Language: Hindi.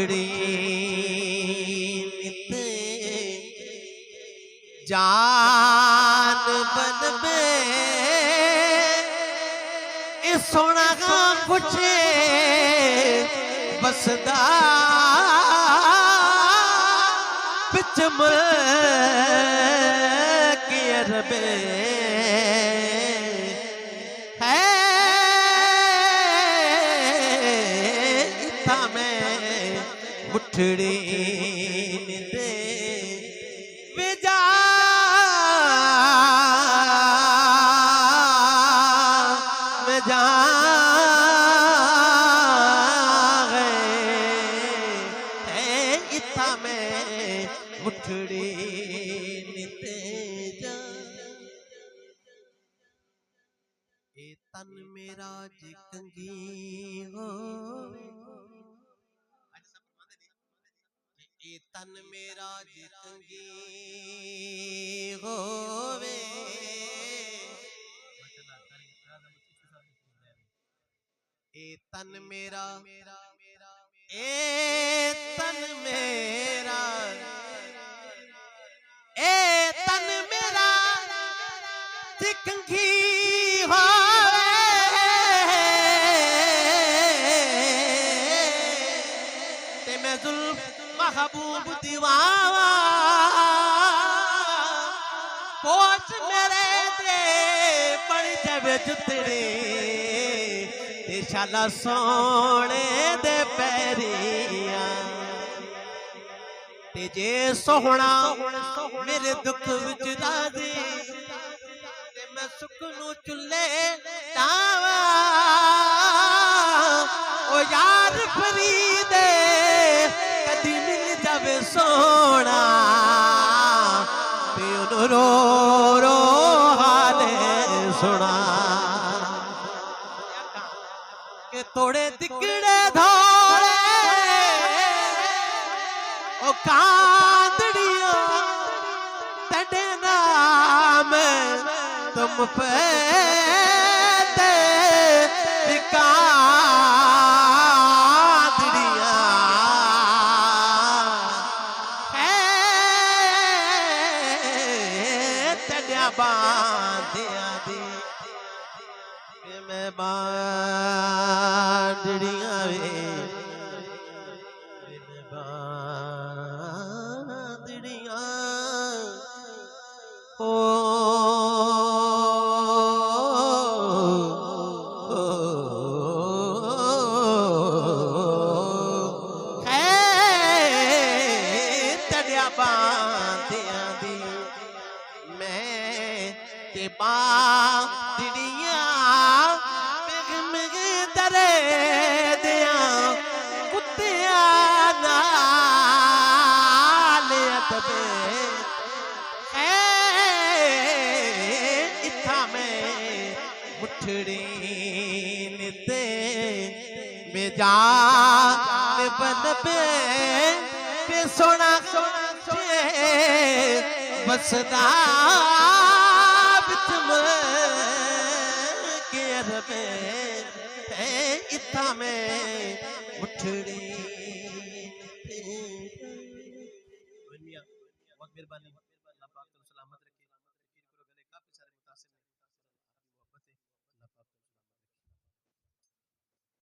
मुठड़ी निते जान बन बे सोना कुछ बसदा बिचम के रबे है इतना में मुठड़ी दे बेजा में जा मुठड़ी निते जा ए तन मेरा जी कंगी हो ए तन मेरा जी कंगी होवे ए तन मेरा कंघी हो ते मैं जुल्फ महबूब दीवावा पोच मेरे दे बड़ी जब जुतड़े ते शाला सोने दे पैरिया ते जे सोहना मेरे दुख विच राजी मैं सुखनू चुले दावा ओ यार फरीदे कदी मिल जावे सोना ते उन रो रो हाले सुना के थोड़े दिकड़े धोड़े ओ कांदड़ियों तेरे नाम तुम पे कांदड़िया है तेरिया बांधिया दी मैं बांधड़िया वे बांधड़िया हो बांधिया दी मैं ते बांधड़िया मिग दरे दिया कुत्तिया नाल अदबे इथा में मुठड़ी निते में जान बन पे सोना बसदा बिचम के रबे इतना में मुठड़ी बहुत मेहरबानी।